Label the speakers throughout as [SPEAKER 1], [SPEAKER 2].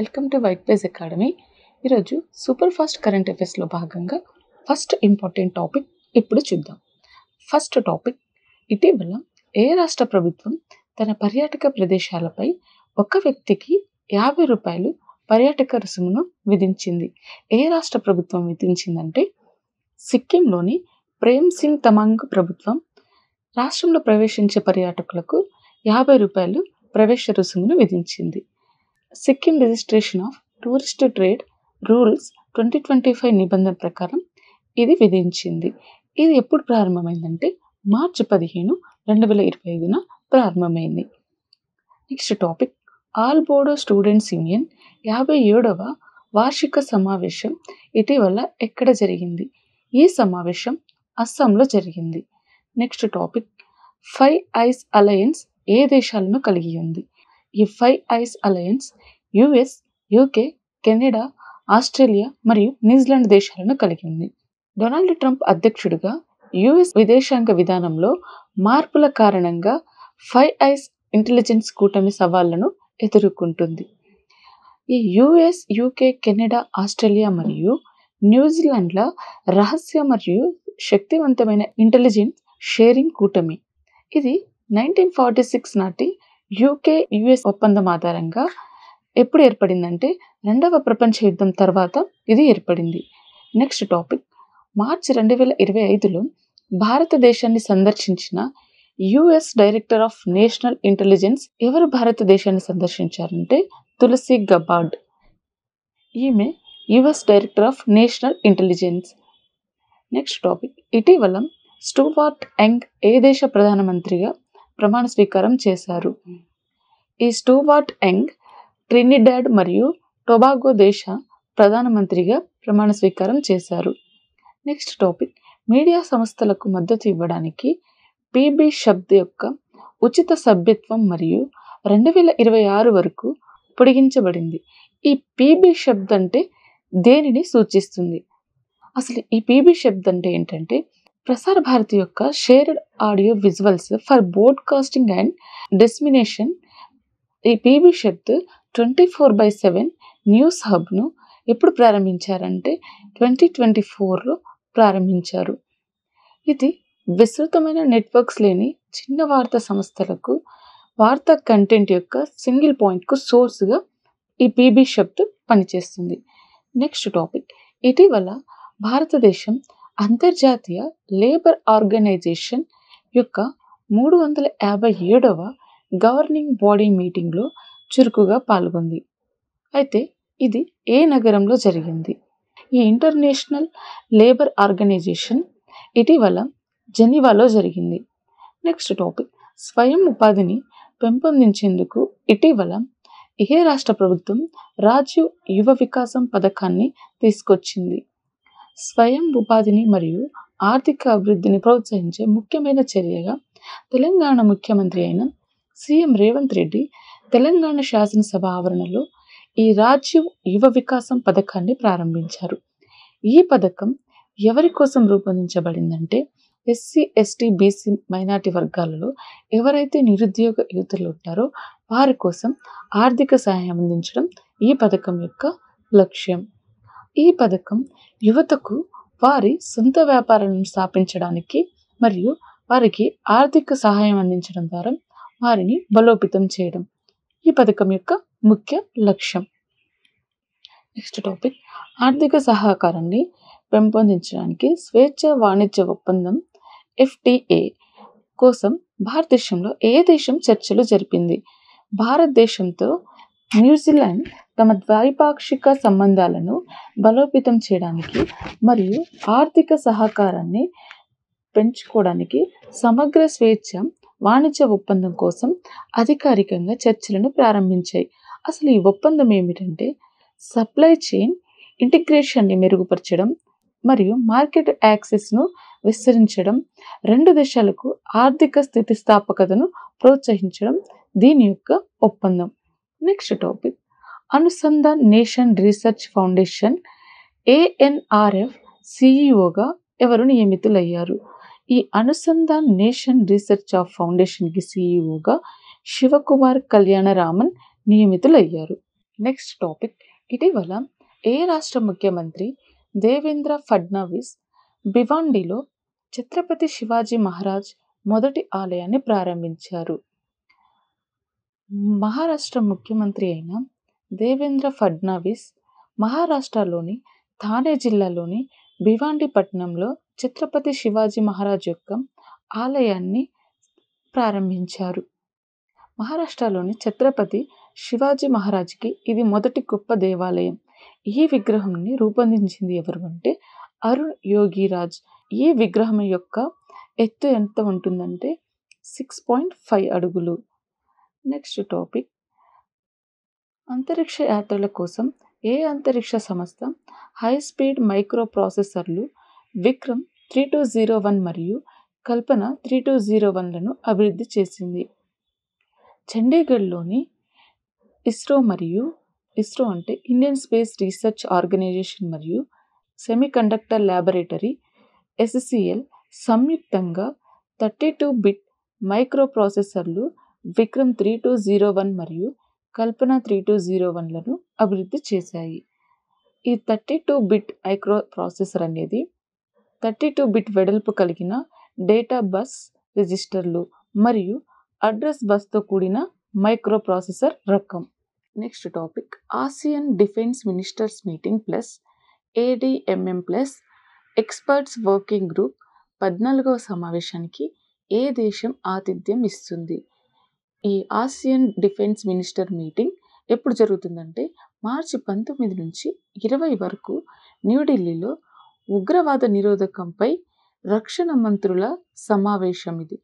[SPEAKER 1] Welcome to white place academy. ఈరోజు super fast current అఫైర్స్లో భాగంగా first important topic ఇప్పుడు చూద్దాం. ఫస్ట్ టాపిక్, ఇటీవల ఏ రాష్ట్ర ప్రభుత్వం తన పర్యాటక ప్రదేశాలపై ఒక వ్యక్తికి 50 రూపాయలు పర్యాటక రుసుమును విధించింది. ఏ రాష్ట్ర ప్రభుత్వం విధించిందంటే సిక్కింలోని ప్రేమ్ సింగ్ తమాంగ్ ప్రభుత్వం రాష్ట్రంలో ప్రవేశించే పర్యాటకులకు 50 రూపాయలు ప్రవేశ రుసుమును విధించింది. Sikkim registration of tourist trade rules 2025 నిబంధన ప్రకారం ఇది విధించింది. ఇది ఎప్పుడు ప్రారంభమైందంటే మార్చి 15, 2025 ప్రారంభమైంది. Next topic, all Bodo students union 57వ వార్షిక సమావేశం ఇటీవల ఎక్కడ జరిగింది? ఈ సమావేశం అస్సాంలో జరిగింది. నెక్స్ట్ టాపిక్, 5 ఐస్ అలయన్స్ ఏ దేశాలను కలిగి ఉంది? ఈ 5 eyes alliance US, UK, Canada, Australia మరియు న్యూజిలాండ్ దేశాలను కలిగి ఉంది. డొనాల్డ్ ట్రంప్ అధ్యక్షుడిగా యుఎస్ విదేశాంగ విధానంలో మార్పుల కారణంగా 5 ఐస్ ఇంటెలిజెన్స్ కూటమి సవాళ్లను ఎదుర్కొంటుంది. ఈ యుఎస్, యూకే, కెనడా, ఆస్ట్రేలియా మరియు న్యూజిలాండ్ల రహస్య మరియు శక్తివంతమైన ఇంటెలిజెన్స్ షేరింగ్ కూటమి. ఇది 1946 నాటి యూకే యుఎస్ ఒప్పందం ఆధారంగా ఎప్పుడు ఏర్పడిందంటే 2వ ప్రపంచ యుద్ధం తర్వాత ఇది ఏర్పడింది. నెక్స్ట్ టాపిక్, మార్చి 2025లో భారతదేశాన్ని సందర్శించిన US director of national intelligence ఎవరు భారతదేశాన్ని సందర్శించారంటే తులసి గబార్డ్. ఈమె US director of national intelligence. Next topic, ఇటీవల స్టూవార్ట్ యంగ్ ఏ దేశ ప్రధానమంత్రిగా ప్రమాణ స్వీకారం చేశారు? ఈ స్టూవార్ట్ యంగ్ ట్రినిడాడ్ మరియు టొబాగో దేశ ప్రధానమంత్రిగా ప్రమాణ స్వీకారం చేశారు. నెక్స్ట్ టాపిక్, మీడియా సంస్థలకు మద్దతు ఇవ్వడానికి పీబీ శబ్ద్ యొక్క ఉచిత సభ్యత్వం మరియు 2026 వరకు పొడిగించబడింది. ఈ పీబీ శబ్ద్ అంటే దేనిని సూచిస్తుంది? అసలు ఈ పీబీ శబ్ద్ అంటే ఏంటంటే ప్రసార భారతి యొక్క shared audio visuals for broadcasting and dissemination. ఈ పీబీ శబ్ద్ 24/7 న్యూస్ హబ్ను ఎప్పుడు ప్రారంభించారంటే 2024లో ప్రారంభించారు. ఇది విస్తృతమైన నెట్వర్క్స్ లేని చిన్న వార్తా సంస్థలకు వార్తా కంటెంట్ యొక్క సింగిల్ పాయింట్కు సోర్స్గా ఈ పీబీ శబ్ద్ పనిచేస్తుంది. నెక్స్ట్ టాపిక్, ఇటీవల భారతదేశం అంతర్జాతీయ లేబర్ ఆర్గనైజేషన్ యొక్క 357వ గవర్నింగ్ బాడీ మీటింగ్లో చురుకుగా పాల్గొంది. అయితే ఇది ఏ నగరంలో జరిగింది? ఈ ఇంటర్నేషనల్ లేబర్ ఆర్గనైజేషన్ ఇటీవల జెనీవాలో జరిగింది. నెక్స్ట్ టాపిక్, స్వయం ఉపాధిని పెంపొందించేందుకు ఇటీవల ఏ రాష్ట్ర ప్రభుత్వం రాజీవ్ యువ వికాసం పథకాన్ని తీసుకొచ్చింది? స్వయం ఉపాధిని మరియు ఆర్థిక అభివృద్ధిని ప్రోత్సహించే ముఖ్యమైన చర్యగా తెలంగాణ ముఖ్యమంత్రి అయిన సీఎం రేవంత్ రెడ్డి తెలంగాణ శాసనసభ ఆవరణలో ఈ రాజీవ్ యువ వికాసం పథకాన్ని ప్రారంభించారు. ఈ పథకం ఎవరి కోసం రూపొందించబడిందంటే ఎస్సీ, ఎస్టీ, బీసీ, మైనార్టీ వర్గాలలో ఎవరైతే నిరుద్యోగ యువతులు ఉంటారో వారి కోసం ఆర్థిక సహాయం అందించడం ఈ పథకం యొక్క లక్ష్యం. ఈ పథకం యువతకు వారి సొంత వ్యాపారాలను స్థాపించడానికి మరియు వారికి ఆర్థిక సహాయం అందించడం ద్వారా వారిని బలోపేతం చేయడం ఈ పథకం యొక్క ముఖ్య లక్ష్యం. నెక్స్ట్ టాపిక్, ఆర్థిక సహకారాన్ని పెంపొందించడానికి స్వేచ్ఛ వాణిజ్య ఒప్పందం FTA కోసం భారతదేశంలో ఏ దేశం చర్చలు జరిపింది? భారతదేశంతో న్యూజిలాండ్ తమ ద్వైపాక్షిక సంబంధాలను బలోపేతం చేయడానికి మరియు ఆర్థిక సహకారాన్ని పెంచుకోవడానికి సమగ్ర స్వేచ్ఛ వాణిజ్య ఒప్పందం కోసం అధికారికంగా చర్చలను ప్రారంభించాయి. అసలు ఈ ఒప్పందం ఏమిటంటే సప్లై చైన్ ఇంటిగ్రేషన్ని మెరుగుపరచడం మరియు మార్కెట్ యాక్సెస్ను విస్తరించడం, 2 దేశాలకు ఆర్థిక స్థితిస్థాపకతను ప్రోత్సహించడం దీని యొక్క ఒప్పందం. Next topic, Anusandhan nation research foundation ANRF సిఇఓగా ఎవరు నియమితులయ్యారు? ఈ అనుసంధాన్ నేషన్ రీసెర్చ్ ఆఫ్ ఫౌండేషన్కి సిఇఓగా శివకుమార్ కళ్యాణరామన్ నియమితులయ్యారు. నెక్స్ట్ టాపిక్, ఇటీవల ఏ రాష్ట్ర ముఖ్యమంత్రి దేవేంద్ర ఫడ్నవీస్ భివాండిలో ఛత్రపతి శివాజీ మహారాజ్ మొదటి ఆలయాన్ని ప్రారంభించారు? మహారాష్ట్ర ముఖ్యమంత్రి అయిన దేవేంద్ర ఫడ్నవీస్ మహారాష్ట్రలోని థానే జిల్లాలోని భివాండి పట్టణంలో ఛత్రపతి శివాజీ మహారాజ్ యొక్క ఆలయాన్ని ప్రారంభించారు. మహారాష్ట్రలోని ఛత్రపతి శివాజీ మహారాజ్కి ఇది మొదటి గొప్ప దేవాలయం. ఈ విగ్రహంని రూపొందించింది ఎవరు అంటే అరుణ్ యోగిరాజ్. ఈ విగ్రహం యొక్క ఎత్తు ఎంత ఉంటుందంటే 6.5 అడుగులు. నెక్స్ట్ టాపిక్, అంతరిక్ష యాత్రల కోసం ఏ అంతరిక్ష సంస్థ హై స్పీడ్ మైక్రో ప్రాసెసర్లు విక్రమ్ 3201 మరియు కల్పన 3201లను అభివృద్ధి చేసింది? చండీగఢ్లోని ఇస్రో అంటే ఇండియన్ స్పేస్ రీసెర్చ్ ఆర్గనైజేషన్ మరియు సెమీకండక్టర్ ల్యాబొరేటరీ SCL సంయుక్తంగా 32-బిట్ మైక్రో ప్రాసెసర్లు విక్రమ్ 3201 మరియు కల్పన 3201లను అభివృద్ధి చేశాయి. ఈ 32-బిట్ మైక్రో ప్రాసెసర్ అనేది 32-బిట్ వెడల్పు కలిగిన డేటా బస్ రిజిస్టర్లు మరియు అడ్రస్ బస్తో కూడిన మైక్రో ప్రాసెసర్ రకం. Next topic, Asian defence ministers meeting plus ADMM plus experts working group 14వ సమావేశానికి ఏ దేశం ఆతిథ్యం ఇస్తుంది? ఈ ఆసియన్ డిఫెన్స్ మినిస్టర్ మీటింగ్ ఎప్పుడు జరుగుతుందంటే మార్చి 19 నుంచి 20 వరకు న్యూఢిల్లీలో ఉగ్రవాద నిరోధకంపై రక్షణ మంత్రుల సమావేశం ఇది.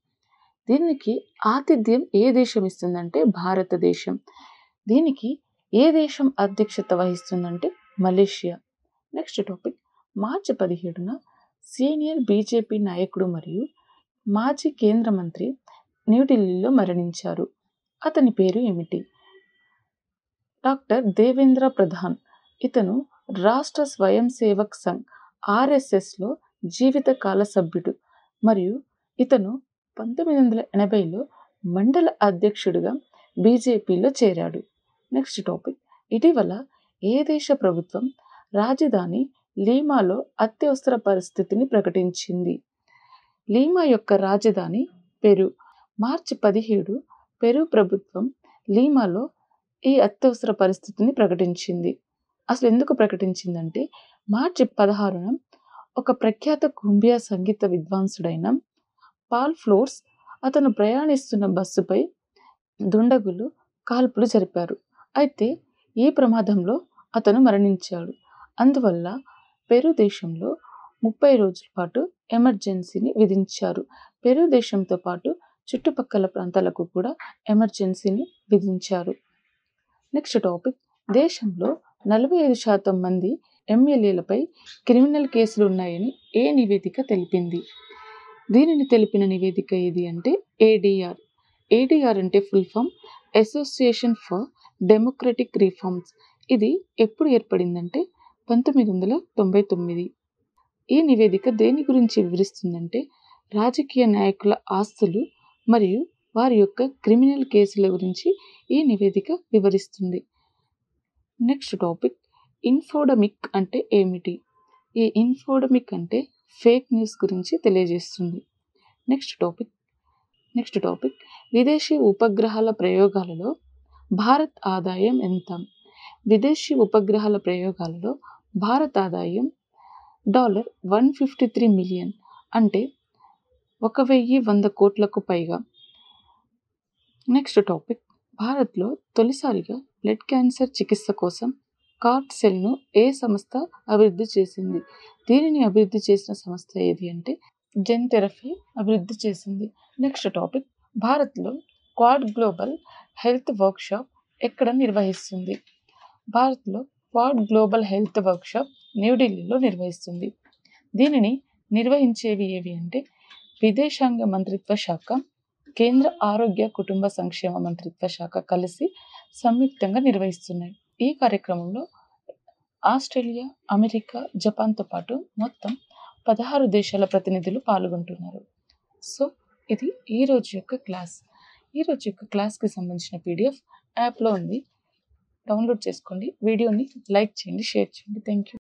[SPEAKER 1] దీనికి ఆతిథ్యం ఏ దేశం ఇస్తుందంటే భారతదేశం. దీనికి ఏ దేశం అధ్యక్షత వహిస్తుందంటే మలేషియా. నెక్స్ట్ టాపిక్, మార్చి 17న సీనియర్ బీజేపీ నాయకుడు మరియు మాజీ కేంద్ర మంత్రి న్యూఢిల్లీలో మరణించారు. అతని పేరు ఏమిటి? డాక్టర్ దేవేంద్ర ప్రధాన్. ఇతను రాష్ట్ర స్వయం సేవక్ సంఘ్ RSSలో జీవితకాల సభ్యుడు మరియు ఇతను 1980లో మండల అధ్యక్షుడిగా బీజేపీలో చేరాడు. నెక్స్ట్ టాపిక్, ఇటీవల ఏ దేశ ప్రభుత్వం రాజధాని లీమాలో అత్యవసర పరిస్థితిని ప్రకటించింది? లీమా యొక్క రాజధాని పెరు. మార్చి 17 పెరు ప్రభుత్వం లీమాలో ఈ అత్యవసర పరిస్థితిని ప్రకటించింది. అసలు ఎందుకు ప్రకటించిందంటే మార్చి 16న ఒక ప్రఖ్యాత కుంభియా సంగీత విద్వాంసుడైన పాల్ ఫ్లోర్స్ అతను ప్రయాణిస్తున్న బస్సుపై దుండగులు కాల్పులు జరిపారు. అయితే ఈ ప్రమాదంలో అతను మరణించాడు. అందువల్ల పెరు దేశంలో 30 రోజుల పాటు ఎమర్జెన్సీని విధించారు. పెరు దేశంతో పాటు చుట్టుపక్కల ప్రాంతాలకు కూడా ఎమర్జెన్సీని విధించారు. నెక్స్ట్ టాపిక్, దేశంలో 45% మంది MLAలపై క్రిమినల్ కేసులు ఉన్నాయని ఏ నివేదిక తెలిపింది? దీనిని తెలిపిన నివేదిక ఏది అంటే ADR. ADR అంటే full form association for democratic reforms. ఇది ఎప్పుడు ఏర్పడిందంటే 1999. ఈ నివేదిక దేని గురించి వివరిస్తుందంటే రాజకీయ నాయకుల ఆస్తులు మరియు వారి యొక్క క్రిమినల్ కేసుల గురించి ఈ నివేదిక వివరిస్తుంది. నెక్స్ట్ టాపిక్, ఇన్ఫోడమిక్ అంటే ఏమిటి? ఈ ఇన్ఫోడమిక్ అంటే ఫేక్ న్యూస్ గురించి తెలియజేస్తుంది. నెక్స్ట్ టాపిక్, విదేశీ ఉపగ్రహాల ప్రయోగాలలో భారత్ ఆదాయం ఎంత? విదేశీ ఉపగ్రహాల ప్రయోగాలలో భారత్ ఆదాయం $153 మిలియన్ అంటే 1100 కోట్లకు పైగా. నెక్స్ట్ టాపిక్, భారత్లో తొలిసారిగా బ్లడ్ క్యాన్సర్ చికిత్స కోసం కార్ట్ సెల్ను ఏ సంస్థ అభివృద్ధి చేసింది? దీనిని అభివృద్ధి చేసిన సంస్థ ఏది అంటే జెన్థెరపీ అభివృద్ధి చేసింది. నెక్స్ట్ టాపిక్, భారత్లో క్వాడ్ గ్లోబల్ హెల్త్ వర్క్షాప్ ఎక్కడ నిర్వహిస్తుంది? భారత్లో క్వాడ్ గ్లోబల్ హెల్త్ వర్క్షాప్ న్యూఢిల్లీలో నిర్వహిస్తుంది. దీనిని నిర్వహించేవి ఏవి అంటే విదేశాంగ మంత్రిత్వ శాఖ, కేంద్ర ఆరోగ్య కుటుంబ సంక్షేమ మంత్రిత్వ శాఖ కలిసి సంయుక్తంగా నిర్వహిస్తున్నాయి. ఈ కార్యక్రమంలో ఆస్ట్రేలియా, అమెరికా, జపాన్తో పాటు మొత్తం 16 దేశాల ప్రతినిధులు పాల్గొంటున్నారు. సో ఇది ఈరోజు యొక్క క్లాస్. ఈరోజు యొక్క క్లాస్కి సంబంధించిన PDF యాప్లో ఉంది. డౌన్లోడ్ చేసుకోండి. వీడియోని లైక్ చేయండి, షేర్ చేయండి. Thank you.